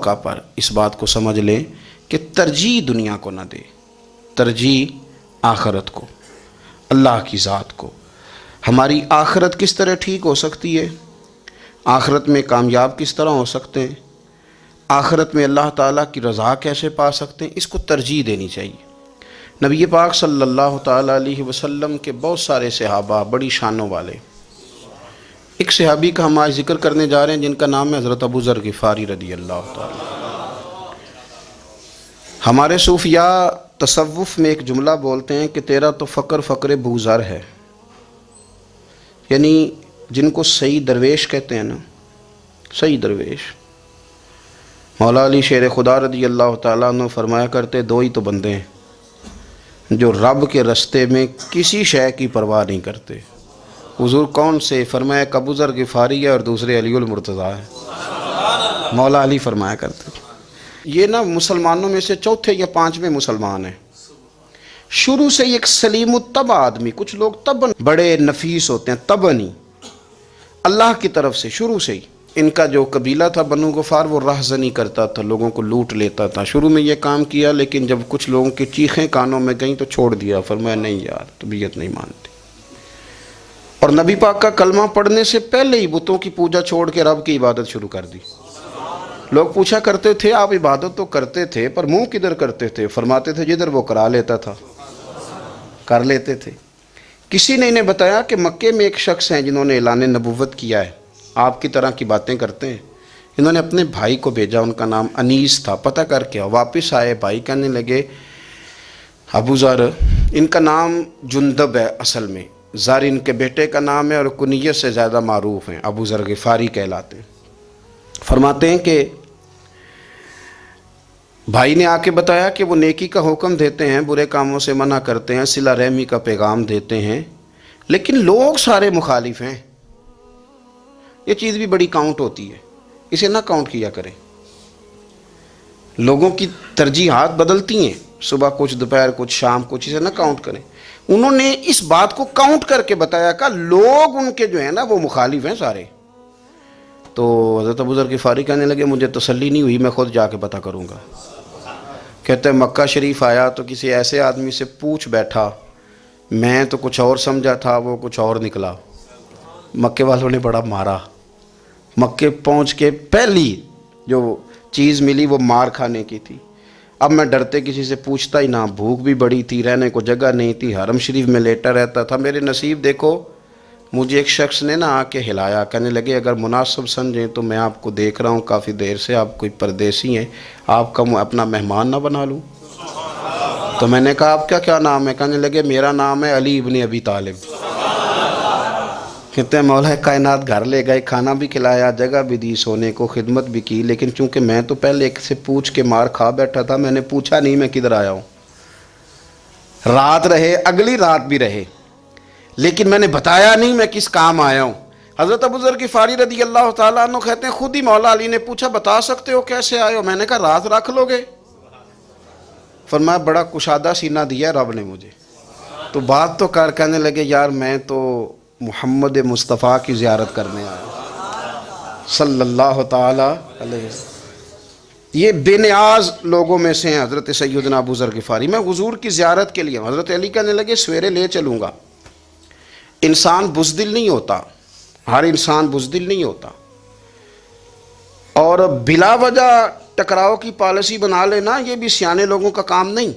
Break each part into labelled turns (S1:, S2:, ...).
S1: موقع پر اس بات کو سمجھ لیں کہ ترجیح دنیا کو نہ دے، ترجیح آخرت کو، اللہ کی ذات کو۔ ہماری آخرت کس طرح ٹھیک ہو سکتی ہے، آخرت میں کامیاب کس طرح ہو سکتے ہیں، آخرت میں اللہ تعالیٰ کی رضا کیسے پا سکتے ہیں، اس کو ترجیح دینی چاہیے۔ نبی پاک صلی اللہ تعالیٰ علیہ وسلم کے بہت سارے صحابہ بڑی شانوں والے، ایک صحابی کا ہم آج ذکر کرنے جا رہے ہیں جن کا نام ہے حضرت ابو ذر غفاری رضی اللہ تعالیٰ۔ ہمارے صوفیاء تصوف میں ایک جملہ بولتے ہیں کہ تیرا تو فقر فقر ابو ذر ہے، یعنی جن کو صحیح درویش کہتے ہیں نا، صحیح درویش۔ مولا علی شیر خدا رضی اللہ تعالیٰ عنہ فرمایا کرتے دو ہی تو بندے ہیں جو رب کے رستے میں کسی شے کی پرواہ نہیں کرتے۔ حضور کون سے؟ فرمایا ابو ذر غفاری ہے اور دوسرے علی المرتضیٰ ہے۔ مولا علی فرمایا کرتے یہ نا مسلمانوں میں سے چوتھے یا پانچویں مسلمان ہیں، شروع سے ایک سلیم الطبع آدمی، کچھ لوگ طبعاً بڑے نفیس ہوتے ہیں، طبعاً ہی اللہ کی طرف سے شروع سے ہی۔ ان کا جو قبیلہ تھا بنو غفار وہ راہزنی کرتا تھا، لوگوں کو لوٹ لیتا تھا، شروع میں یہ کام کیا لیکن جب کچھ لوگوں کی چیخیں کانوں میں گئیں تو چھوڑ دیا، فرمایا نہیں یار طبیعت نہیں مانتی۔ اور نبی پاک کا کلمہ پڑھنے سے پہلے ہی بتوں کی پوجا چھوڑ کے رب کی عبادت شروع کر دی۔ لوگ پوچھا کرتے تھے آپ عبادت تو کرتے تھے پر منہ کدھر کرتے تھے؟ فرماتے تھے جدھر وہ کرا لیتا تھا کر لیتے تھے۔ کسی نے انہیں بتایا کہ مکے میں ایک شخص ہیں جنہوں نے اعلان نبوت کیا ہے، آپ کی طرح کی باتیں کرتے ہیں۔ انہوں نے اپنے بھائی کو بھیجا، ان کا نام انیس تھا، پتہ کر کے واپس آئے، بھائی کہنے لگے ابو ذر، ان کا نام جندب ہے اصل میں، ذر ان کے بیٹے کا نام ہے اور کنیت سے زیادہ معروف ہیں، ابو ذر غفاری کہلاتے ہیں۔ فرماتے ہیں کہ بھائی نے آ کے بتایا کہ وہ نیکی کا حکم دیتے ہیں، برے کاموں سے منع کرتے ہیں، صلہ رحمی کا پیغام دیتے ہیں، لیکن لوگ سارے مخالف ہیں۔ یہ چیز بھی بڑی کاؤنٹ ہوتی ہے، اسے نہ کاؤنٹ کیا کریں۔ لوگوں کی ترجیحات بدلتی ہیں، صبح کچھ دوپہر کچھ شام کچھ، اسے نہ کاؤنٹ کریں۔ انہوں نے اس بات کو کاؤنٹ کر کے بتایا کہ لوگ ان کے جو ہیں نا وہ مخالف ہیں سارے۔ تو حضرت ابو ذر غفاری کہنے لگے مجھے تسلی نہیں ہوئی، میں خود جا کے پتہ کروں گا۔ کہتے ہیں مکہ شریف آیا تو کسی ایسے آدمی سے پوچھ بیٹھا، میں تو کچھ اور سمجھا تھا وہ کچھ اور نکلا۔ مکے والوں نے بڑا مارا، مکے پہنچ کے پہلی جو چیز ملی وہ مار کھانے کی تھی۔ اب میں ڈرتے کسی سے پوچھتا ہی نہ، بھوک بھی بڑی تھی، رہنے کو جگہ نہیں تھی، حرم شریف میں لیٹا رہتا تھا۔ میرے نصیب دیکھو، مجھے ایک شخص نے آ کے ہلایا، کہنے لگے اگر مناسب سمجھیں تو میں آپ کو دیکھ رہا ہوں کافی دیر سے، آپ کوئی پردیسی ہیں، آپ کا اپنا مہمان نہ بنا لوں؟ تو میں نے کہا آپ کا کیا نام ہے؟ کہنے لگے میرا نام ہے علی ابن ابی طالب۔ کہتے ہیں مولا کائنات گھر لے گئے، کھانا بھی کھلایا، جگہ بھی دی، سونے کو خدمت بھی کی، لیکن چونکہ میں تو پہلے ایک سے پوچھ کے مار کھا بیٹھا تھا، میں نے پوچھا نہیں میں کدھر آیا ہوں۔ رات رہے، اگلی رات بھی رہے، لیکن میں نے بتایا نہیں میں کس کام آیا ہوں۔ حضرت ابو ذر غفاری رضی اللہ تعالیٰ عنہ کہتے ہیں خود ہی مولا علی نے پوچھا بتا سکتے ہو کیسے آئے ہو؟ میں نے کہا رات رکھ لو گے؟ فرمایا بڑا کشادہ سینہ دیا رب نے مجھے، تو بات تو کر۔ کہنے لگے یار میں تو محمد مصطفیٰ کی زیارت کرنے آیا صلی اللہ تعالیٰ علیہ وسلم۔ یہ بے نیاز لوگوں میں سے ہیں حضرت سیدنا ابو ذر غفاری۔ میں حضور کی زیارت کے لیے، حضرت علی کہنے لگے سویرے لے چلوں گا۔ انسان بزدل نہیں ہوتا، ہر انسان بزدل نہیں ہوتا، اور بلا وجہ ٹکراؤ کی پالیسی بنا لینا یہ بھی سیانے لوگوں کا کام نہیں۔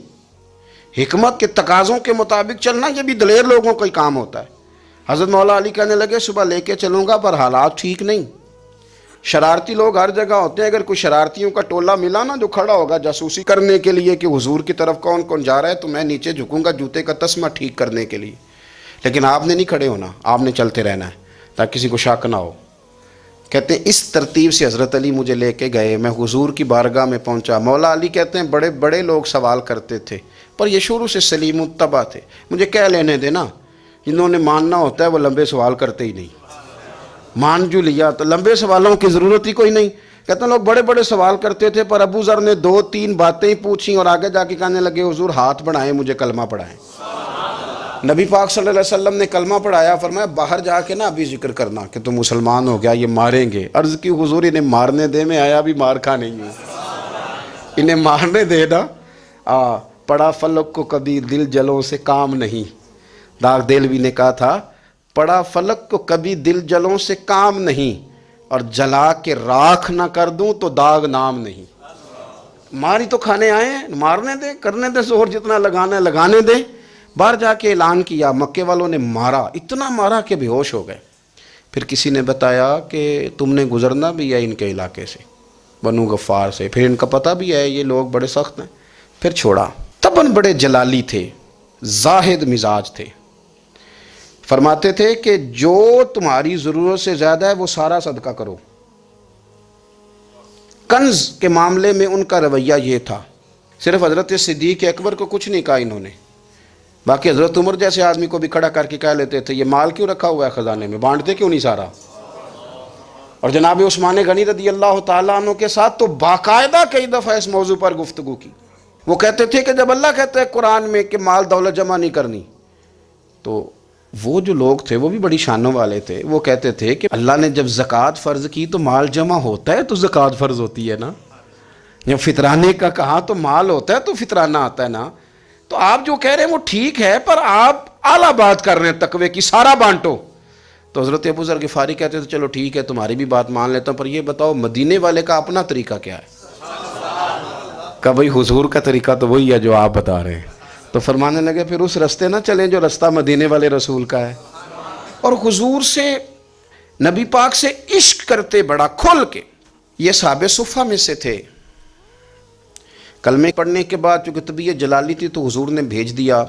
S1: حکمت کے تقاضوں کے مطابق چلنا یہ بھی دلیر لوگوں کا ہی کام ہوتا ہے۔ حضرت مولا علی کہنے لگے صبح لے کے چلوں گا پر حالات ٹھیک نہیں، شرارتی لوگ ہر جگہ ہوتے ہیں، اگر کوئی شرارتیوں کا ٹولہ ملا نا جو کھڑا ہوگا جاسوسی کرنے کے لیے کہ حضور کی طرف کون کون جا رہا ہے، تو میں نیچے جھکوں گا جوتے کا تسمہ ٹھیک کرنے کے لیے، لیکن آپ نے نہیں کھڑے ہونا، آپ نے چلتے رہنا ہے تاکہ کسی کو شک نہ ہو۔ کہتے ہیں اس ترتیب سے حضرت علی مجھے لے کے گئے، میں حضور کی بارگاہ میں پہنچا۔ مولا علی کہتے ہیں بڑے بڑے لوگ سوال کرتے تھے پر یہ شروع سے سلیم الطبع تھے، مجھے کہہ لینے دینا، جنہوں نے ماننا ہوتا ہے وہ لمبے سوال کرتے ہی نہیں۔ مان جو لیا تو لمبے سوالوں کی ضرورت ہی کوئی نہیں۔ کہتے ہیں لوگ بڑے بڑے سوال کرتے تھے پر ابو ذر نے 2-3 باتیں ہی پوچھیں اور آگے جا کے کہنے لگے حضور ہاتھ بڑھائیں مجھے کلمہ پڑھائیں۔ نبی پاک صلی اللہ علیہ وسلم نے کلمہ پڑھایا، فرمایا باہر جا کے نا ابھی ذکر کرنا کہ تم مسلمان ہو گیا، یہ ماریں گے۔ عرض کی حضور انہیں مارنے دے، میں آیا بھی مار کھا نہیں ہوں۔ انہیں مارنے دے نا. پڑا فلک کو کبھی دل جلوں سے کام نہیں. داغ دہلوی نے کہا تھا پڑا فلک کو کبھی دل جلوں سے کام نہیں، اور جلا کے راکھ نہ کر دوں تو داغ نام نہیں. ماری تو کھانے آئے ہیں، مارنے دیں، کرنے دیں زور جتنا لگانا ہے لگانے دیں. باہر جا کے اعلان کیا، مکے والوں نے مارا، اتنا مارا کہ بے ہوش ہو گئے. پھر کسی نے بتایا کہ تم نے گزرنا بھی ہے ان کے علاقے سے، بنو غفار سے، پھر ان کا پتہ بھی ہے یہ لوگ بڑے سخت ہیں. پھر چھوڑا. تباً بڑے جلالی تھے، زاہد مزاج تھے. فرماتے تھے کہ جو تمہاری ضرورت سے زیادہ ہے وہ سارا صدقہ کرو. کنز کے معاملے میں ان کا رویہ یہ تھا. صرف حضرت صدیق اکبر کو کچھ نہیں کہا انہوں نے، باقی حضرت عمر جیسے آدمی کو بھی کھڑا کر کے کہہ لیتے تھے یہ مال کیوں رکھا ہوا ہے خزانے میں، بانٹتے کیوں نہیں سارا. اور جناب عثمان غنی رضی اللہ تعالیٰ عنہ کے ساتھ تو باقاعدہ کئی دفعہ اس موضوع پر گفتگو کی. وہ کہتے تھے کہ جب اللہ کہتا ہے قرآن میں کہ مال دولت جمع نہیں کرنی، تو وہ جو لوگ تھے وہ بھی بڑی شانوں والے تھے. وہ کہتے تھے کہ اللہ نے جب زکوٰۃ فرض کی تو مال جمع ہوتا ہے تو زکوٰۃ فرض ہوتی ہے نا. جب فطرانے کا کہا تو مال ہوتا ہے تو فطرانہ آتا ہے نا. تو آپ جو کہہ رہے ہیں وہ ٹھیک ہے، پر آپ اعلیٰ بات کر رہے ہیں تقوی کی، سارا بانٹو. تو حضرت ابو ذر غفاری کہتے تھے چلو ٹھیک ہے تمہاری بھی بات مان لیتا ہوں، پر یہ بتاؤ مدینے والے کا اپنا طریقہ کیا ہے. کہ بھئی حضور کا طریقہ تو وہی ہے جو آپ بتا رہے ہیں. تو فرمانے لگے پھر اس رستے نہ چلیں جو رستہ مدینے والے رسول کا ہے. اور حضور سے، نبی پاک سے عشق کرتے بڑا کھل کے. یہ صحابہ صفہ میں سے تھے. کلمے پڑھنے کے بعد چونکہ طبیعت جلالی تھی تو حضور نے بھیج دیا،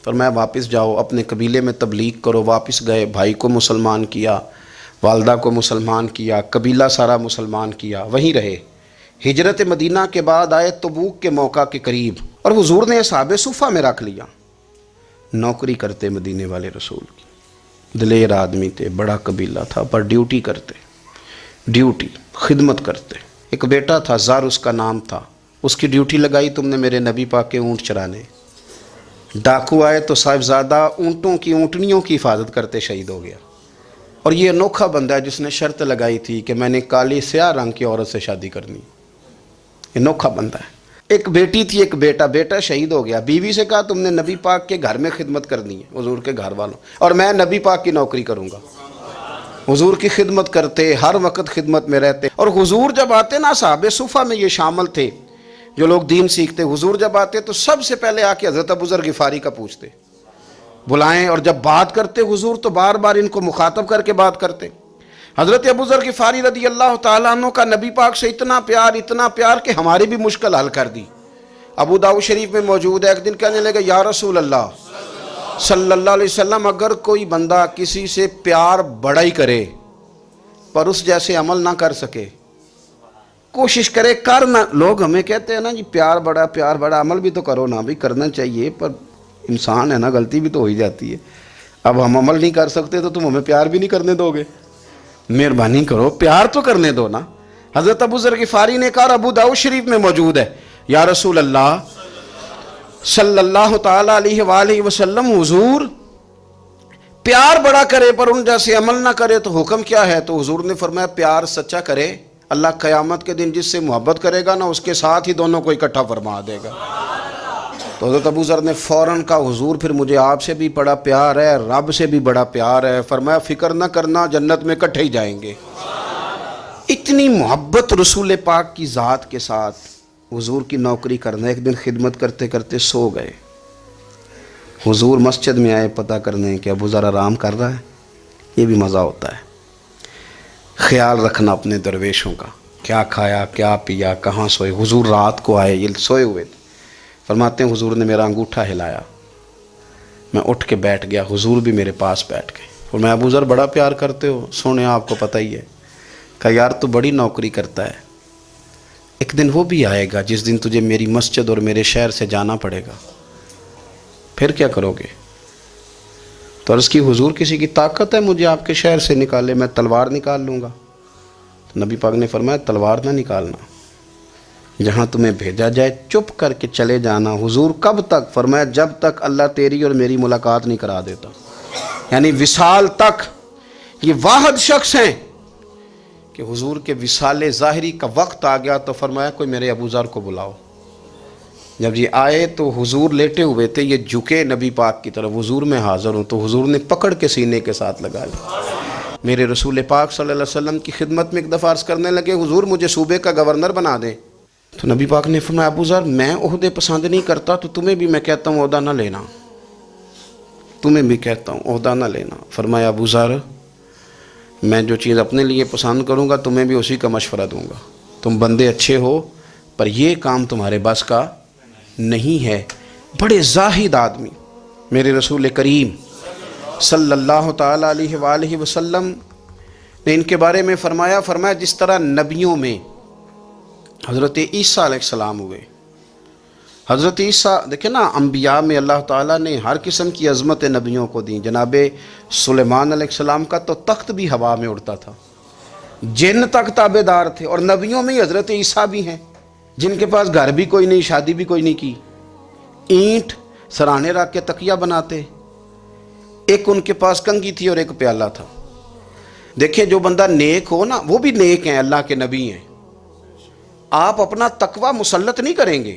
S1: فرمایا واپس جاؤ اپنے قبیلے میں تبلیغ کرو. واپس گئے، بھائی کو مسلمان کیا، والدہ کو مسلمان کیا، قبیلہ سارا مسلمان کیا، وہیں رہے. ہجرت مدینہ کے بعد آئے تبوک کے موقع کے قریب، اور حضور نے صحابہ صفہ میں رکھ لیا. نوکری کرتے مدینے والے رسول کی، دلیر آدمی تھے، بڑا قبیلہ تھا، پر ڈیوٹی کرتے، ڈیوٹی خدمت کرتے. ایک بیٹا تھا زار اس کا نام تھا، اس کی ڈیوٹی لگائی تم نے میرے نبی پاک کے اونٹ چرانے. ڈاکو آئے تو صاحبزادہ اونٹوں کی، اونٹنیوں کی حفاظت کرتے شہید ہو گیا. اور یہ انوکھا بندہ ہے جس نے شرط لگائی تھی کہ میں نے کالی سیاہ رنگ کی عورت سے شادی کرنی. انوکھا بندہ ہے. ایک بیٹی تھی، ایک بیٹا، بیٹا شہید ہو گیا. بیوی سے کہا تم نے نبی پاک کے گھر میں خدمت کرنی ہے، حضور کے گھر والوں، اور میں نبی پاک کی نوکری کروں گا. حضور کی خدمت کرتے، ہر وقت خدمت میں رہتے. اور حضور جب آتے نا، صحابہ صفہ میں یہ شامل تھے جو لوگ دین سیکھتے، حضور جب آتے تو سب سے پہلے آ کے حضرت ابو ذر غفاری کا پوچھتے، بلائیں. اور جب بات کرتے حضور تو بار بار ان کو مخاطب کر کے بات کرتے. حضرت ابو ذر غفاری رضی اللہ تعالیٰ عنہ کا نبی پاک سے اتنا پیار کہ ہماری بھی مشکل حل کر دی. ابو داؤد شریف میں موجود ہے، ایک دن کہنے لگے یا رسول اللہ صلی اللہ علیہ وسلم، اگر کوئی بندہ کسی سے پیار بڑا ہی کرے پر اس جیسے عمل نہ کر سکے، کوشش کرے کرنا. لوگ ہمیں کہتے ہیں نا جی پیار بڑا، عمل بھی تو کرو نا. بھی کرنا چاہیے، پر انسان ہے نا، غلطی بھی تو ہو ہی جاتی ہے. اب ہم عمل نہیں کر سکتے تو تم ہمیں پیار بھی نہیں کرنے دو گے؟ مہربانی کرو، پیار تو کرنے دو نا. حضرت ابو ذر غفاری نے کہا، ابو داؤد شریف میں موجود ہے، یا رسول اللہ صلی اللہ تعالی علیہ وآلہ وسلم، حضور پیار بڑا کرے پر ان جیسے عمل نہ کرے تو حکم کیا ہے؟ تو حضور نے فرمایا پیار سچا کرے، اللہ قیامت کے دن جس سے محبت کرے گا نا اس کے ساتھ ہی دونوں کو اکٹھا فرما دے گا. تو حضرت ابو ذر نے فوراً کہا حضور پھر مجھے آپ سے بھی بڑا پیار ہے، رب سے بھی بڑا پیار ہے. فرمایا فکر نہ کرنا، جنت میں اکٹھے ہی جائیں گے. اتنی محبت رسول پاک کی ذات کے ساتھ حضور کی نوکری کرنا. ایک دن خدمت کرتے کرتے سو گئے. حضور مسجد میں آئے پتہ کرنے کہ ابو ذر آرام کر رہا ہے. یہ بھی مزہ ہوتا ہے، خیال رکھنا اپنے درویشوں کا، کیا کھایا کیا پیا، کہاں سوئے. حضور رات کو آئے، یہ سوئے ہوئے تھے. فرماتے ہیں حضور نے میرا انگوٹھا ہلایا، میں اٹھ کے بیٹھ گیا، حضور بھی میرے پاس بیٹھ گئے. اور میں ابو ذر بڑا پیار کرتے ہو، سونے آپ کو پتہ ہی ہے. کہا یار تو بڑی نوکری کرتا ہے، ایک دن وہ بھی آئے گا جس دن تجھے میری مسجد اور میرے شہر سے جانا پڑے گا، پھر کیا کرو گے؟ تو عرض کی حضور کسی کی طاقت ہے مجھے آپ کے شہر سے نکالے؟ میں تلوار نکال لوں گا. تو نبی پاک نے فرمایا تلوار نہ نکالنا، جہاں تمہیں بھیجا جائے چپ کر کے چلے جانا. حضور کب تک؟ فرمایا جب تک اللہ تیری اور میری ملاقات نہیں کرا دیتا، یعنی وصال تک. یہ واحد شخص ہیں کہ حضور کے وصال ظاہری کا وقت آ گیا تو فرمایا کوئی میرے ابو ذر کو بلاؤ۔ جب یہ آئے تو حضور لیٹے ہوئے تھے، یہ جھکے نبی پاک کی طرف، حضور میں حاضر ہوں، تو حضور نے پکڑ کے سینے کے ساتھ لگا لیا۔ میرے رسول پاک صلی اللہ علیہ وسلم کی خدمت میں ایک دفعہ عرض کرنے لگے حضور مجھے صوبے کا گورنر بنا دیں، تو نبی پاک نے فرمایا ابو ذر میں عہدے پسند نہیں کرتا، تو تمہیں بھی میں کہتا ہوں عہدہ نہ لینا، تمہیں بھی کہتا ہوں عہدہ نہ لینا۔ فرمایا ابو ذر میں جو چیز اپنے لیے پسند کروں گا تمہیں بھی اسی کا مشورہ دوں گا، تم بندے اچھے ہو پر یہ کام تمہارے بس کا نہیں ہے۔ بڑے زاہد آدمی میرے رسول کریم صلی اللہ تعالیٰ علیہ وآلہ وسلم نے ان کے بارے میں فرمایا جس طرح نبیوں میں حضرت عیسیٰ علیہ السلام ہوئے، حضرت عیسیٰ دیکھیں نا، انبیاء میں اللہ تعالیٰ نے ہر قسم کی عظمت نبیوں کو دیں۔ جناب سلیمان علیہ السلام کا تو تخت بھی ہوا میں اڑتا تھا، جن تک تابع دار تھے، اور نبیوں میں حضرت عیسیٰ بھی ہیں جن کے پاس گھر بھی کوئی نہیں، شادی بھی کوئی نہیں کی، اینٹ سرانے رکھ کے تکیہ بناتے، ایک ان کے پاس کنگھی تھی اور ایک پیالہ تھا۔ دیکھیں جو بندہ نیک ہو نا وہ بھی نیک ہیں، اللہ کے نبی ہیں، آپ اپنا تقوی مسلط نہیں کریں گے،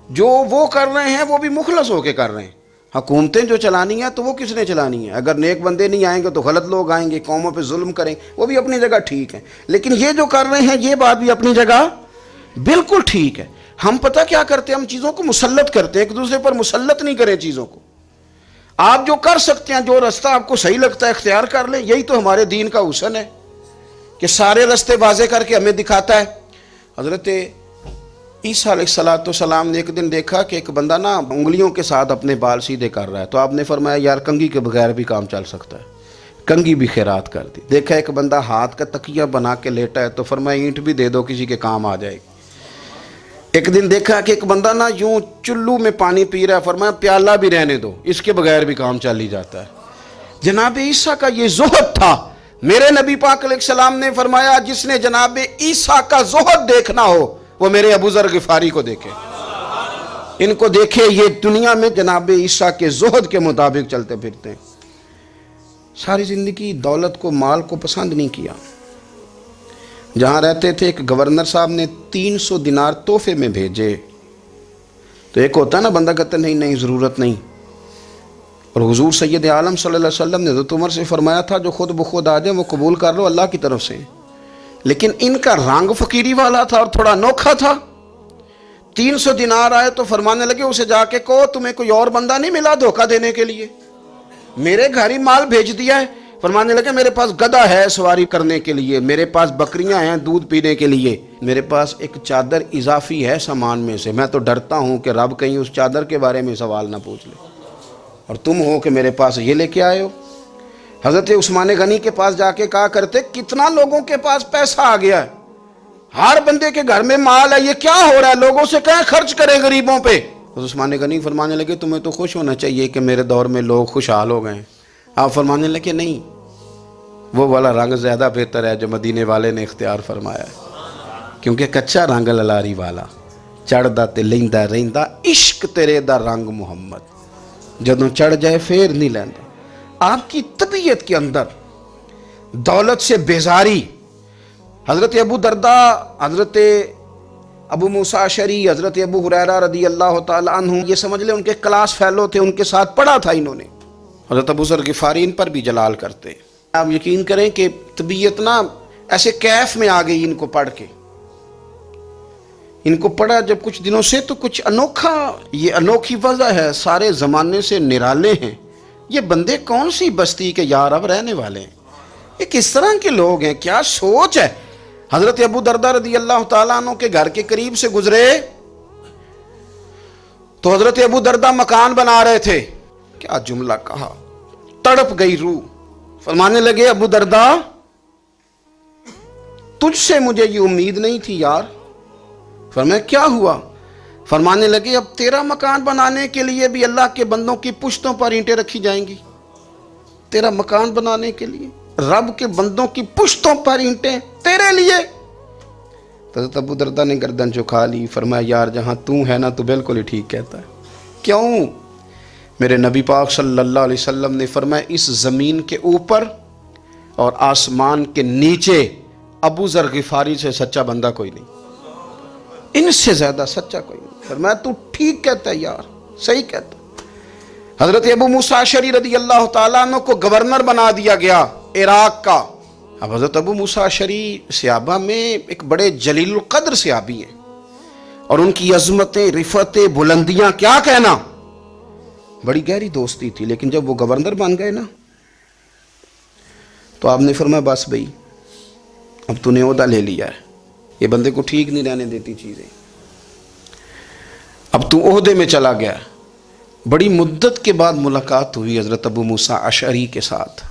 S1: جو وہ کر رہے ہیں وہ بھی مخلص ہو کے کر رہے ہیں۔ حکومتیں جو چلانی ہیں تو وہ کس نے چلانی ہے؟ اگر نیک بندے نہیں آئیں گے تو غلط لوگ آئیں گے، قوموں پہ ظلم کریں، وہ بھی اپنی جگہ ٹھیک ہے، لیکن یہ جو کر رہے ہیں یہ بات بھی اپنی جگہ بالکل ٹھیک ہے۔ ہم پتہ کیا کرتے ہیں، ہم چیزوں کو مسلط کرتے ہیں، ایک دوسرے پر مسلط نہیں کریں چیزوں کو۔ آپ جو کر سکتے ہیں، جو رستہ آپ کو صحیح لگتا ہے اختیار کر لیں، یہی تو ہمارے دین کا حسن ہے کہ سارے رستے واضح کر کے ہمیں دکھاتا ہے۔ حضرت عیسیٰ علیہ السلام نے ایک دن دیکھا کہ ایک بندہ نا انگلیوں کے ساتھ اپنے بال سیدھے کر رہا ہے، تو آپ نے فرمایا یار کنگھی کے بغیر بھی کام چل سکتا ہے، کنگھی بھی خیرات کر دی۔ دیکھا ایک بندہ ہاتھ کا تکیہ بنا کے لیٹا ہے، تو فرمایا اینٹ بھی دے دو کسی کے کام آ جائے گی۔ ایک دن دیکھا کہ ایک بندہ نا یوں چلو میں پانی پی رہا ہے، فرمایا پیالہ بھی رہنے دو، اس کے بغیر بھی کام چل ہی جاتا ہے۔ جناب عیسیٰ کا یہ زہد تھا۔ میرے نبی پاک علیہ السلام نے فرمایا جس نے جناب عیسیٰ کا زہد دیکھنا ہو وہ میرے ابو ذر غفاری کو دیکھے، ان کو دیکھے، یہ دنیا میں جناب عیسیٰ کے زہد کے مطابق چلتے پھرتے ہیں۔ ساری زندگی دولت کو، مال کو پسند نہیں کیا۔ جہاں رہتے تھے ایک گورنر صاحب نے 300 دینار تحفے میں بھیجے، تو ایک ہوتا ہے نا بندہ کہتا نہیں نہیں ضرورت نہیں، اور حضور سید عالم صلی اللہ علیہ وسلم نے حضرت عمر سے فرمایا تھا جو خود بخود آ جائیں وہ قبول کر لو اللہ کی طرف سے، لیکن ان کا رنگ فقیری والا تھا اور تھوڑا انوکھا تھا۔ 300 دینار آئے تو فرمانے لگے اسے جا کے کہو تمہیں کوئی اور بندہ نہیں ملا دھوکہ دینے کے لیے، میرے گھر ہی مال بھیج دیا ہے۔ فرمانے لگے میرے پاس گدھا ہے سواری کرنے کے لیے، میرے پاس بکریاں ہیں دودھ پینے کے لیے، میرے پاس ایک چادر اضافی ہے سامان میں سے، میں تو ڈرتا ہوں کہ رب کہیں اس چادر کے بارے میں سوال نہ پوچھ لے، اور تم ہو کہ میرے پاس یہ لے کے آئے ہو۔ حضرت عثمان غنی کے پاس جا کے کہا کرتے کتنا لوگوں کے پاس پیسہ آ گیا ہے، ہر بندے کے گھر میں مال ہے، یہ کیا ہو رہا ہے، لوگوں سے کہیں خرچ کریں غریبوں پہ۔ حضرت عثمان غنی فرمانے لگے تمہیں تو خوش ہونا چاہیے کہ میرے دور میں لوگ خوشحال ہو گئے ہیں۔ آپ فرمانے لگے نہیں، وہ والا رنگ زیادہ بہتر ہے جو مدینے والے نے اختیار فرمایا ہے، کیونکہ کچا رنگ للاری والا چڑھدا تے لیندا رہندا عشق تیرے دا رنگ محمد، جدوں چڑھ جائے پھر نہیں لیندا۔ آپ کی طبیعت کے اندر دولت سے بیزاری، حضرت ابو درداء، حضرت ابو موسیٰ اشعری، حضرت ابو ہریرہ رضی اللہ تعالیٰ عنہ، یہ سمجھ لیں ان کے کلاس فیلو تھے، ان کے ساتھ پڑھا تھا انہوں نے۔ حضرت ابو ذر غفاری ان پر بھی جلال کرتے۔ آپ یقین کریں کہ طبیعت نا ایسے کیف میں آ گئی ان کو پڑھ کے، ان کو پڑھا جب کچھ دنوں سے تو کچھ انوکھا، یہ انوکھی وضع ہے، سارے زمانے سے نرالے ہیں، یہ بندے کون سی بستی کے یار اب رہنے والے ہیں، یہ کس طرح کے لوگ ہیں، کیا سوچ ہے۔ حضرت ابو درداء رضی اللہ تعالیٰ عنہ کے گھر کے قریب سے گزرے تو حضرت ابو درداء مکان بنا رہے تھے، کیا جملہ کہا، تڑپ گئی روح۔ فرمانے لگے ابو درداء تجھ سے مجھے یہ امید نہیں تھی یار۔ فرمایا کیا ہوا؟ فرمانے لگے اب تیرا مکان بنانے کے لیے بھی اللہ کے بندوں کی پشتوں پر اینٹیں رکھی جائیں گی، تیرا مکان بنانے کے لیے رب کے بندوں کی پشتوں پر اینٹیں تیرے لیے۔ حضرت ابو درداء نے گردن جھکا لی، فرمایا یار جہاں تو ہے نا تو بالکل ہی ٹھیک کہتا ہے۔ کیوں؟ میرے نبی پاک صلی اللہ علیہ وسلم نے فرمایا اس زمین کے اوپر اور آسمان کے نیچے ابو ذر غفاری سے سچا بندہ کوئی نہیں، ان سے زیادہ سچا کوئی نہیں۔ فرمایا تو ٹھیک کہتا ہے یار، صحیح کہتا ہے۔ حضرت ابو موسیٰ اشعری رضی اللہ تعالیٰ عنہ کو گورنر بنا دیا گیا عراق کا۔ اب حضرت ابو موسیٰ اشعری صحابہ میں ایک بڑے جلیل القدر صحابی ہیں، اور ان کی عظمتیں، رفتیں، بلندیاں کیا کہنا، بڑی گہری دوستی تھی۔ لیکن جب وہ گورنر بن گئے نا تو آپ نے فرمایا بس بھئی اب تو نے عہدہ لے لیا ہے، یہ بندے کو ٹھیک نہیں رہنے دیتی چیزیں، اب تو عہدے میں چلا گیا۔ بڑی مدت کے بعد ملاقات ہوئی حضرت ابو موسیٰ اشعری کے ساتھ،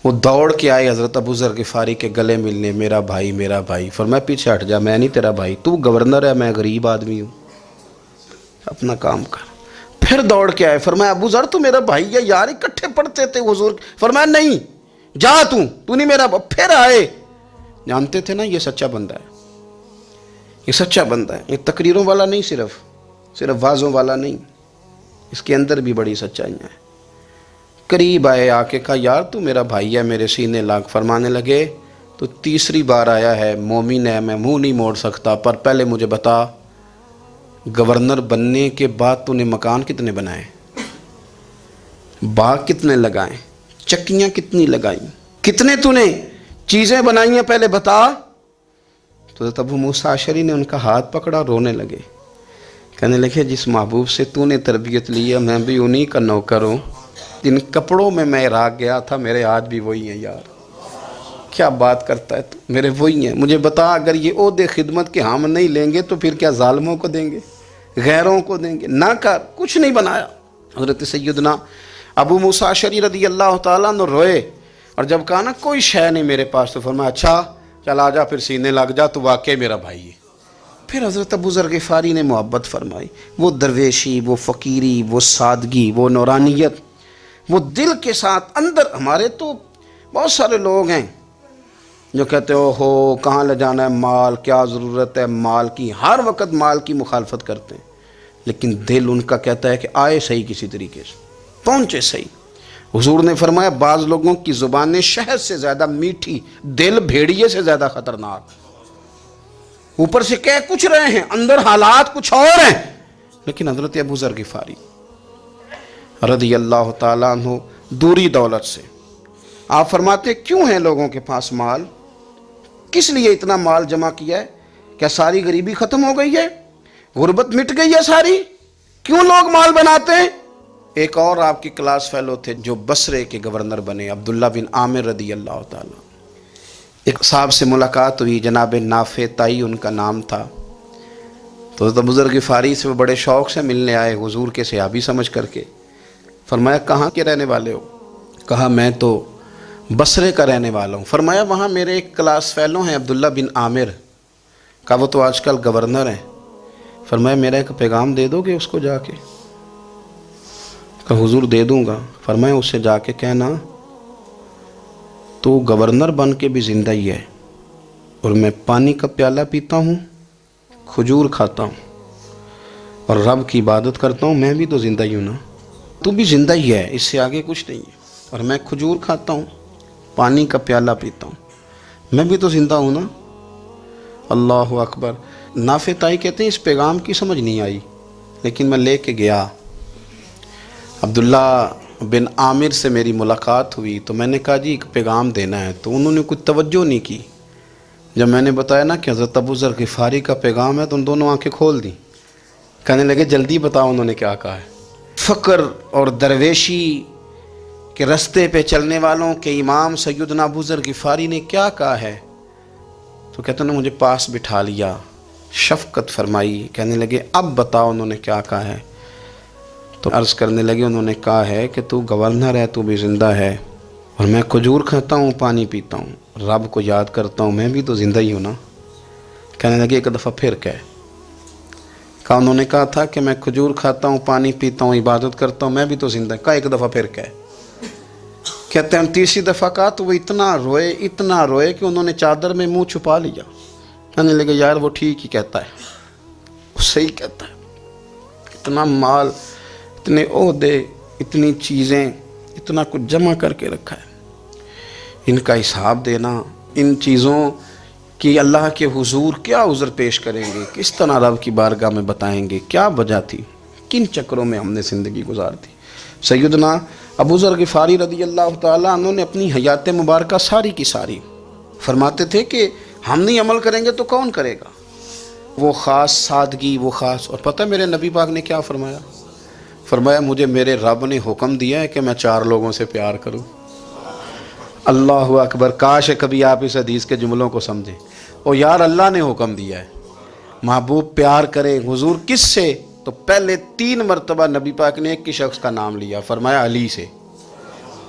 S1: وہ دوڑ کے آئے حضرت ابو ذر غفاری کے گلے ملنے، میرا بھائی میرا بھائی۔ فرمایا پیچھے ہٹ جا، میں نہیں تیرا بھائی، تو گورنر ہے، میں غریب آدمی ہوں، اپنا کام کر۔ پھر دوڑ کے آئے، فرمایا ابو ذر تو میرا بھائی ہے یار، اکٹھے پڑھتے تھے حضور۔ فرمایا نہیں، جا تو نہیں میرا۔ پھر آئے، جانتے تھے نا یہ سچا بندہ ہے، یہ سچا بندہ ہے، یہ تقریروں والا نہیں، صرف وعظوں والا نہیں، اس کے اندر بھی بڑی سچائیاں ہیں۔ قریب آئے، آ کے کہا یار تو میرا بھائی ہے، میرے سینے لاگ۔ فرمانے لگے تو تیسری بار آیا ہے، مومن ہے، میں منہ نہیں موڑ سکتا، پر پہلے مجھے بتا گورنر بننے کے بعد تو نے مکان کتنے بنائے، باغ کتنے لگائے، چکیاں کتنی لگائیں، کتنے تو نے چیزیں بنائی ہیں، پہلے بتا۔ تو حضرت ابو موسیٰ اشعری نے ان کا ہاتھ پکڑا، رونے لگے، کہنے لگے جس محبوب سے تو نے تربیت لی ہے میں بھی انہی کا نوکر ہوں، جن کپڑوں میں میں عراق گیا تھا میرے آج بھی وہی ہیں یار۔ کیا بات کرتا ہے تو، میرے وہی ہیں۔ مجھے بتا اگر یہ عہدے خدمت کے ہم نہیں لیں گے تو پھر کیا ظالموں کو دیں گے، غیروں کو دیں گے؟ نہ کر، کچھ نہیں بنایا۔ حضرت سیدنا ابو موسیٰ اشعری رضی اللہ تعالیٰ عنہ روئے، اور جب کہا نا کوئی شے نہیں میرے پاس، تو فرمایا اچھا چل آ جا، پھر سینے لگ جا، تو واقعی میرا بھائی ہے۔ پھر حضرت ابو ذر غفاری نے محبت فرمائی، وہ درویشی، وہ فقیری، وہ سادگی، وہ نورانیت، وہ دل کے ساتھ اندر۔ ہمارے تو بہت سارے لوگ ہیں جو کہتے ہو کہاں لے جانا ہے مال، کیا ضرورت ہے مال کی، ہر وقت مال کی مخالفت کرتے ہیں، لیکن دل ان کا کہتا ہے کہ آئے صحیح، کسی طریقے سے پہنچے صحیح۔ حضور نے فرمایا بعض لوگوں کی زبانیں شہد سے زیادہ میٹھی، دل بھیڑیے سے زیادہ خطرناک۔ اوپر سے کہہ کچھ رہے ہیں، اندر حالات کچھ اور ہیں۔ لیکن حضرت ابو ذر غفاری رضی اللہ تعالیٰ عنہ دوری دولت سے، آپ فرماتے کیوں ہیں لوگوں کے پاس مال، کس لیے اتنا مال جمع کیا ہے؟ کیا ساری غریبی ختم ہو گئی ہے، غربت مٹ گئی ہے ساری؟ کیوں لوگ مال بناتے ہیں؟ ایک اور آپ کی کلاس فیلو تھے جو بصرے کے گورنر بنے، عبداللہ بن عامر رضی اللہ تعالیٰ۔ ایک صاحب سے ملاقات ہوئی، جناب نافع تائی ان کا نام تھا، تو حضرت ابو ذر غفاری سے وہ بڑے شوق سے ملنے آئے، حضور کے صحابی سمجھ کر کے۔ فرمایا کہاں کے رہنے والے ہو؟ کہا میں تو بصرے کا رہنے والا ہوں۔ فرمایا وہاں میرے ایک کلاس فیلو ہیں عبداللہ بن عامر، کہا وہ تو آج کل گورنر ہیں۔ فرمایا میرا ایک پیغام دے دو گے اس کو جا کے؟ کہا حضور دے دوں گا۔ فرمایا اس سے جا کے کہنا تو گورنر بن کے بھی زندہ ہی ہے، اور میں پانی کا پیالہ پیتا ہوں، کھجور کھاتا ہوں، اور رب کی عبادت کرتا ہوں، میں بھی تو زندہ ہی ہوں نا، تو بھی زندہ ہی ہے، اس سے آگے کچھ نہیں ہے، اور میں کھجور کھاتا ہوں، پانی کا پیالہ پیتا ہوں، میں بھی تو زندہ ہوں نا۔ اللہ اکبر۔ نافع تائی کہتے ہیں اس پیغام کی سمجھ نہیں آئی، لیکن میں لے کے گیا، عبداللہ بن عامر سے میری ملاقات ہوئی، تو میں نے کہا جی ایک پیغام دینا ہے، تو انہوں نے کچھ توجہ نہیں کی۔ جب میں نے بتایا نا کہ حضرت ابو ذر غفاری کا پیغام ہے، تو ان دونوں آنکھیں کھول دیں، کہنے لگے جلدی بتاؤ انہوں نے کیا کہا ہے۔ فقر اور درویشی کے رستے پہ چلنے والوں کے امام سیدنا ابو ذر غفاری نے کیا کہا ہے؟ تو کہتے ہیں مجھے پاس بٹھا لیا، شفقت فرمائی، کہنے لگے اب بتاؤ انہوں نے کیا کہا ہے؟ تو عرض کرنے لگے انہوں نے کہا ہے کہ تو گورنر ہے، تو بھی زندہ ہے، اور میں کھجور کھاتا ہوں، پانی پیتا ہوں، رب کو یاد کرتا ہوں، میں بھی تو زندہ ہی ہوں نا۔ کہنے لگے ایک دفعہ پھر کہہ۔ کہا انہوں نے کہا تھا کہ میں کھجور کھاتا ہوں، پانی پیتا ہوں، عبادت کرتا ہوں، میں بھی تو زندہ۔ کہا ایک دفعہ پھر کہہ۔ کہتے ہیں تیسری دفعہ کہا تو وہ اتنا روئے کہ انہوں نے چادر میں منہ چھپا لیا۔ کہنے لگے یار وہ ٹھیک ہی کہتا ہے، وہ صحیح کہتا ہے، اتنا مال، اتنے عہدے، اتنی چیزیں، اتنا کچھ جمع کر کے رکھا ہے، ان کا حساب دینا ان چیزوں کی اللہ کے حضور کیا عذر پیش کریں گے، کس طرح رب کی بارگاہ میں بتائیں گے کیا وجہ تھی، کن چکروں میں ہم نے زندگی گزار دی۔ سیدنا ابو ذر غفاری رضی اللہ تعالیٰ عنہ نے اپنی حیات مبارکہ ساری کی ساری فرماتے تھے کہ ہم نہیں عمل کریں گے تو کون کرے گا۔ وہ خاص سادگی، وہ خاص، اور پتہ میرے نبی پاک نے کیا فرمایا؟ فرمایا مجھے میرے رب نے حکم دیا ہے کہ میں 4 لوگوں سے پیار کروں۔ اللہ اکبر، کاش کبھی آپ اس حدیث کے جملوں کو سمجھیں۔ او یار، اللہ نے حکم دیا ہے محبوب پیار کرے، حضور کس سے؟ تو پہلے 3 مرتبہ نبی پاک نے ایک ہی شخص کا نام لیا، فرمایا علی سے،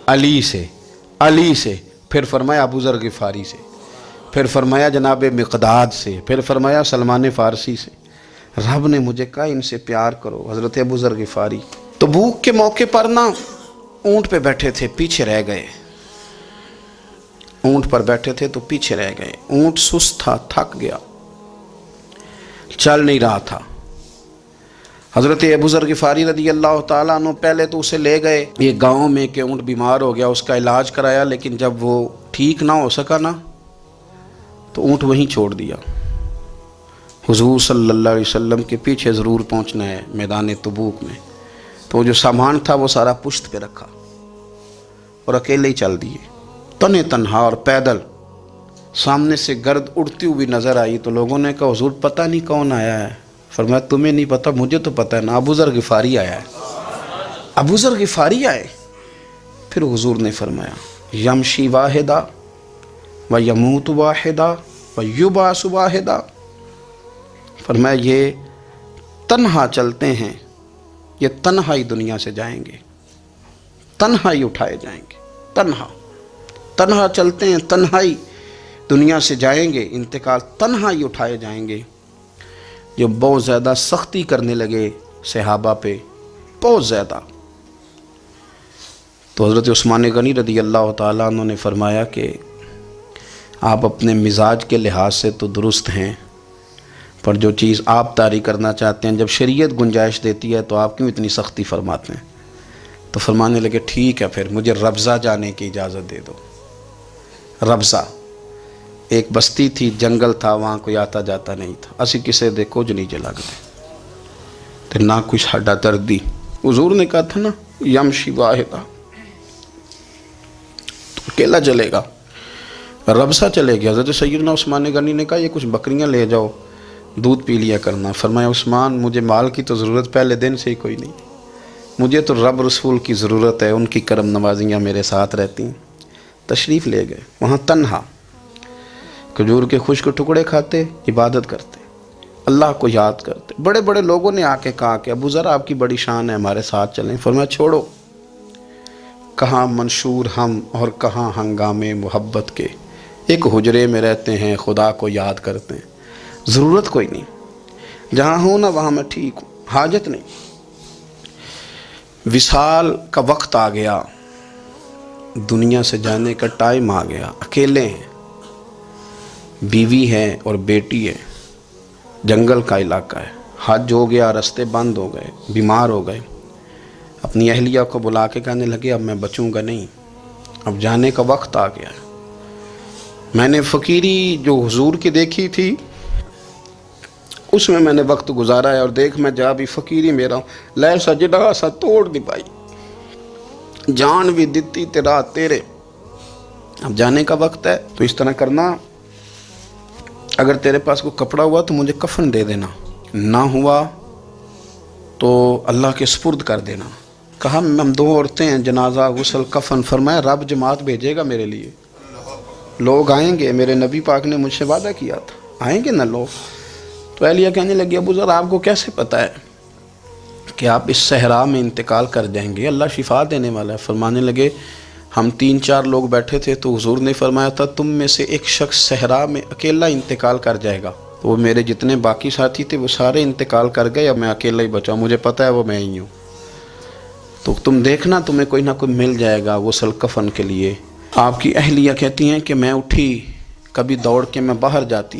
S1: علی سے، علی سے، پھر فرمایا ابو ذر غفاری سے، پھر فرمایا جناب مقداد سے، پھر فرمایا سلمان فارسی سے۔ رب نے مجھے کہا ان سے پیار کرو۔ حضرت ابو ذر غفاری تبوک کے موقع پر نا اونٹ پہ بیٹھے تھے، پیچھے رہ گئے، اونٹ پر بیٹھے تھے تو پیچھے رہ گئے، اونٹ سست تھا، تھک گیا، چل نہیں رہا تھا۔ حضرت ابو ذر غفاری رضی اللہ تعالیٰ عنہ پہلے تو اسے لے گئے ایک گاؤں میں کہ اونٹ بیمار ہو گیا، اس کا علاج کرایا، لیکن جب وہ ٹھیک نہ ہو سکا نا تو اونٹ وہیں چھوڑ دیا۔ حضور صلی اللہ علیہ وسلم کے پیچھے ضرور پہنچنا ہے میدان تبوک میں، تو جو سامان تھا وہ سارا پشت پہ رکھا اور اکیلے ہی چل دیے، تنے تنہا اور پیدل۔ سامنے سے گرد اڑتی ہوئی نظر آئی تو لوگوں نے کہا حضور پتہ نہیں کون آیا ہے۔ فرمایا تمہیں نہیں پتہ، مجھے تو پتہ ہے نا، ابو ذر غفاری آیا ہے، ابو ذر غفاری آئے۔ پھر حضور نے فرمایا یمشی واحدہ و یموت واحدہ و یبعث واحدہ، فرمایا یہ تنہا چلتے ہیں، یہ تنہا ہی دنیا سے جائیں گے، تنہا ہی اٹھائے جائیں گے، تنہا تنہا چلتے ہیں، تنہا ہی دنیا سے جائیں گے، انتقال تنہا ہی اٹھائے جائیں گے۔ جو بہت زیادہ سختی کرنے لگے صحابہ پہ، بہت زیادہ، تو حضرت عثمان غنی رضی اللہ تعالیٰ عنہ نے فرمایا کہ آپ اپنے مزاج کے لحاظ سے تو درست ہیں، پر جو چیز آپ طاری کرنا چاہتے ہیں جب شریعت گنجائش دیتی ہے تو آپ کیوں اتنی سختی فرماتے ہیں؟ تو فرمانے لگے ٹھیک ہے پھر مجھے ربضہ جانے کی اجازت دے دو۔ ربضہ ایک بستی تھی، جنگل تھا، وہاں کوئی آتا جاتا نہیں تھا، اسی کسے دے کچھ نہیں جلا گئے تے نہ کوئی ساڈا دردی۔ حضور نے کہا تھا نا یمشی واحدہ، تو اکیلا چلے گا، ربضہ چلے گیا۔ حضرت سیدنا عثمان غنی نے کہا یہ کچھ بکریاں لے جاؤ، دودھ پی لیا کرنا۔ فرمایا عثمان مجھے مال کی تو ضرورت پہلے دن سے ہی کوئی نہیں، مجھے تو رب رسول کی ضرورت ہے، ان کی کرم نوازیاں میرے ساتھ رہتی ہیں۔ تشریف لے گئے، وہاں تنہا کھجور کے خشک ٹکڑے کھاتے، عبادت کرتے، اللہ کو یاد کرتے۔ بڑے بڑے لوگوں نے آ کے کہا کہ ابو ذر آپ کی بڑی شان ہے، ہمارے ساتھ چلیں۔ فرمایا چھوڑو، کہاں منشور ہم اور کہاں ہنگامے محبت کے، ایک حجرے میں رہتے ہیں خدا کو یاد کرتے ہیں، ضرورت کوئی نہیں، جہاں ہوں نا وہاں میں ٹھیک ہوں، حاجت نہیں۔ وصال کا وقت آ گیا، دنیا سے جانے کا ٹائم آ گیا، اکیلے ہیں، بیوی ہے اور بیٹی ہے، جنگل کا علاقہ ہے، حج ہو گیا، رستے بند ہو گئے، بیمار ہو گئے۔ اپنی اہلیہ کو بلا کے کہنے لگے اب میں بچوں گا نہیں، اب جانے کا وقت آ گیا ہے۔ میں نے فقیری جو حضور کی دیکھی تھی اس میں نے وقت گزارا ہے، اور دیکھ میں جا بھی فقیری میرا لے سجدہ سا توڑ دی پائی، جان بھی دیتی تیرا تیرے، اب جانے کا وقت ہے۔ تو اس طرح کرنا، اگر تیرے پاس کوئی کپڑا ہوا تو مجھے کفن دے دینا، نہ ہوا تو اللہ کے سپرد کر دینا۔ کہا ہم 2 عورتیں ہیں، جنازہ غسل کفن۔ فرمایا رب جماعت بھیجے گا میرے لیے، لوگ آئیں گے، میرے نبی پاک نے مجھ سے وعدہ کیا تھا آئیں گے نا لوگ۔ تو اہلیہ کہنے لگی ابو ذر آپ کو کیسے پتہ ہے کہ آپ اس صحرا میں انتقال کر جائیں گے، اللہ شفا دینے والا ہے۔ فرمانے لگے ہم 3-4 لوگ بیٹھے تھے تو حضور نے فرمایا تھا تم میں سے ایک شخص صحرا میں اکیلا انتقال کر جائے گا، تو وہ میرے جتنے باقی ساتھی تھے وہ سارے انتقال کر گئے، اب میں اکیلا ہی بچا، مجھے پتہ ہے وہ میں ہی ہوں، تو تم دیکھنا تمہیں کوئی نہ کوئی مل جائے گا غسل کفن کے لیے۔ آپ کی اہلیہ کہتی ہیں کہ میں اٹھی، کبھی دوڑ کے میں باہر جاتی،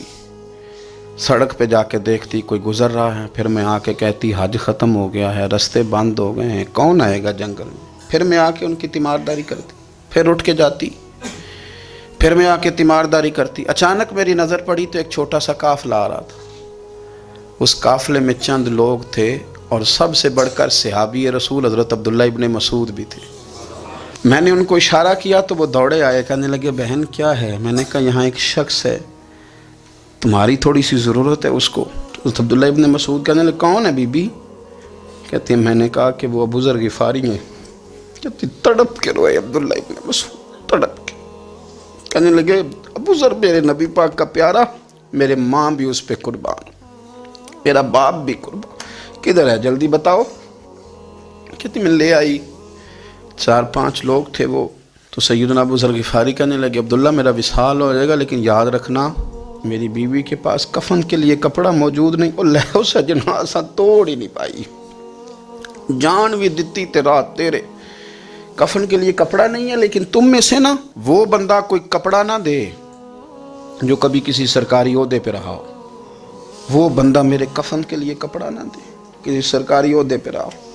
S1: سڑک پہ جا کے دیکھتی کوئی گزر رہا ہے، پھر میں آ کے کہتی حج ختم ہو گیا ہے، رستے بند ہو گئے ہیں، کون آئے گا جنگل میں، پھر میں آ کے ان کی تیمارداری کرتی، پھر اٹھ کے جاتی، پھر میں آ کے تیمارداری کرتی. اچانک میری نظر پڑی تو ایک چھوٹا سا قافلہ آ رہا تھا. اس قافلے میں چند لوگ تھے اور سب سے بڑھ کر صحابی رسول حضرت عبداللہ ابن مسعود بھی تھے. میں نے ان کو اشارہ کیا تو وہ دوڑے آئے, کہنے لگے بہن کیا ہے؟ میں نے کہا یہاں ایک شخص ہے, تمہاری تھوڑی سی ضرورت ہے اس کو. حضرت عبداللہ ابن مسعود کہنے لگے کون ہے بی بی؟ کہتے ہیں میں نے کہا کہ وہ ابو ذر غفاری ہیں. کہتی تڑپ کے روئے عبداللہ ابن مسعود, تڑپ کے. کہنے لگے ابو ذر میرے نبی پاک کا پیارا, میرے ماں بھی اس پہ قربان, میرا باپ بھی قربان, کدھر ہے جلدی بتاؤ. کہتی میں لے آئی. 4-5 لوگ تھے وہ. تو سیدنا ابو ذر غفاری کہنے لگے عبداللہ میرا وصال ہو جائے گا لیکن یاد رکھنا میری بیوی کے پاس کفن کے لیے کپڑا موجود نہیں. وہ لہو سجنا اساں توڑ ہی نہیں پائی, جان بھی دیتی تے رات تیرے, کفن کے لیے کپڑا نہیں ہے. لیکن تم میں سے نا وہ بندہ کوئی کپڑا نہ دے جو کبھی کسی سرکاری عہدے پہ رہا ہو. وہ بندہ میرے کفن کے لیے کپڑا نہ دے کسی سرکاری عہدے پہ رہا ہو.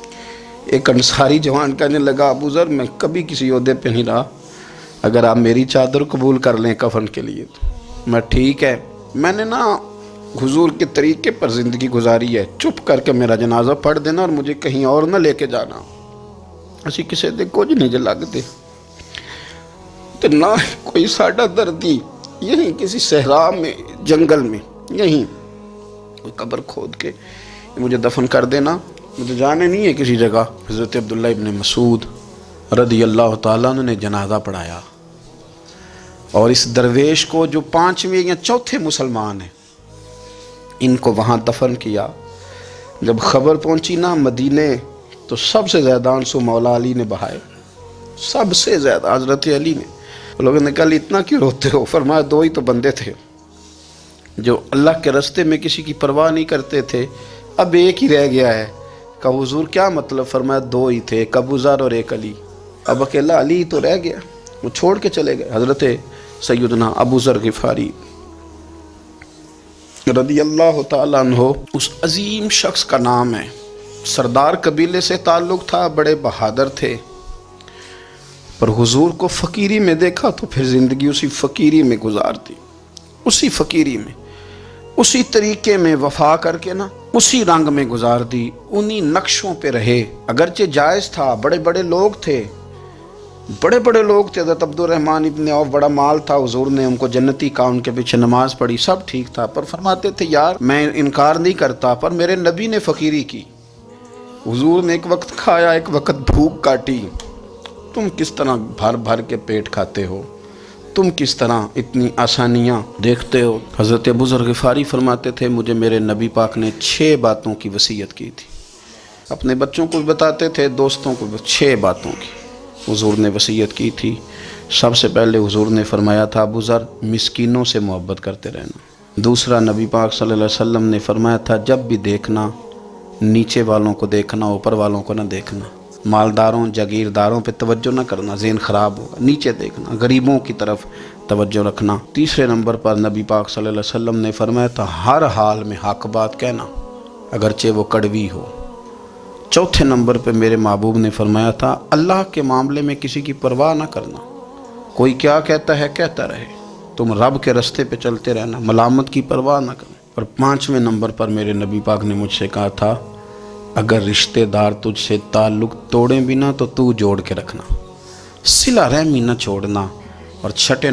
S1: ایک انصاری جوان کہنے لگا ابو ذر میں کبھی کسی عہدے پہ نہیں رہا, اگر آپ میری چادر قبول کر لیں کفن کے لیے تو میں ٹھیک ہے. میں نے نا حضور کے طریقے پر زندگی گزاری ہے, چپ کر کے میرا جنازہ پڑھ دینا اور مجھے کہیں اور نہ لے کے جانا. اسی کسی دے کچھ نہیں لگتے تو نہ کوئی ساڈا دردی یہیں کسی صحرا میں جنگل میں یہیں کوئی قبر کھود کے مجھے دفن کر دینا, مجھے جانے نہیں ہے کسی جگہ. حضرت عبداللہ ابن مسعود رضی اللہ تعالیٰ عنہ نے جنازہ پڑھایا اور اس درویش کو جو 5ویں یا 4تھے مسلمان ہیں ان کو وہاں دفن کیا. جب خبر پہنچی نا مدینے تو سب سے زیادہ آنسو مولا علی نے بہائے, سب سے زیادہ حضرت علی نے. لوگوں نے کہا اتنا کیوں روتے ہو؟ فرمایا 2 ہی تو بندے تھے جو اللہ کے راستے میں کسی کی پرواہ نہیں کرتے تھے, اب ایک ہی رہ گیا ہے. کہا حضور کیا مطلب؟ فرمایا 2 ہی تھے, ایک ابو ذر اور ایک علی, اب اکیلا علی تو رہ گیا, وہ چھوڑ کے چلے گئے. حضرت سیدنا ابو ذر غفاری رضی اللہ تعالیٰ عنہ اس عظیم شخص کا نام ہے. سردار قبیلے سے تعلق تھا, بڑے بہادر تھے, پر حضور کو فقیری میں دیکھا تو پھر زندگی اسی فقیری میں گزار دی, اسی فقیری میں, اسی طریقے میں وفا کر کے نا اسی رنگ میں گزار دی, انہی نقشوں پہ رہے. اگرچہ جائز تھا, بڑے بڑے لوگ تھے, بڑے بڑے لوگ تھے. حضرت عبد الرحمن ابن عوف بڑا مال تھا, حضور نے ان کو جنتی کہا, ان کے پیچھے نماز پڑھی, سب ٹھیک تھا. پر فرماتے تھے یار میں انکار نہیں کرتا, پر میرے نبی نے فقیری کی, حضور نے ایک وقت کھایا ایک وقت بھوک کاٹی, تم کس طرح بھر بھر کے پیٹ کھاتے ہو, تم کس طرح اتنی آسانیاں دیکھتے ہو. حضرت ابو ذر غفاری فرماتے تھے مجھے میرے نبی پاک نے 6 باتوں کی وصیت کی تھی. اپنے بچوں کو بھی بتاتے تھے, دوستوں کو بھی, 6 باتوں کی حضور نے وصیت کی تھی. سب سے پہلے حضور نے فرمایا تھا ابو ذر مسکینوں سے محبت کرتے رہنا. دوسرا نبی پاک صلی اللہ علیہ وسلم نے فرمایا تھا جب بھی دیکھنا نیچے والوں کو دیکھنا, اوپر والوں کو نہ دیکھنا. مالداروں جاگیرداروں پہ توجہ نہ کرنا, ذہن خراب ہوگا. نیچے دیکھنا, غریبوں کی طرف توجہ رکھنا. تیسرے نمبر پر نبی پاک صلی اللہ علیہ وسلم نے فرمایا تھا ہر حال میں حق بات کہنا اگرچہ وہ کڑوی ہو. چوتھے نمبر پہ میرے محبوب نے فرمایا تھا اللہ کے معاملے میں کسی کی پرواہ نہ کرنا, کوئی کیا کہتا ہے کہتا رہے, تم رب کے راستے پہ چلتے رہنا, ملامت کی پرواہ نہ کرنا. اور 5ویں نمبر پر میرے نبی پاک نے مجھ سے کہا تھا اگر رشتہ دار تجھ سے تعلق توڑیں بھی نہ تو جوڑ کے رکھنا, صلہ رحمی نہ چھوڑنا. اور 6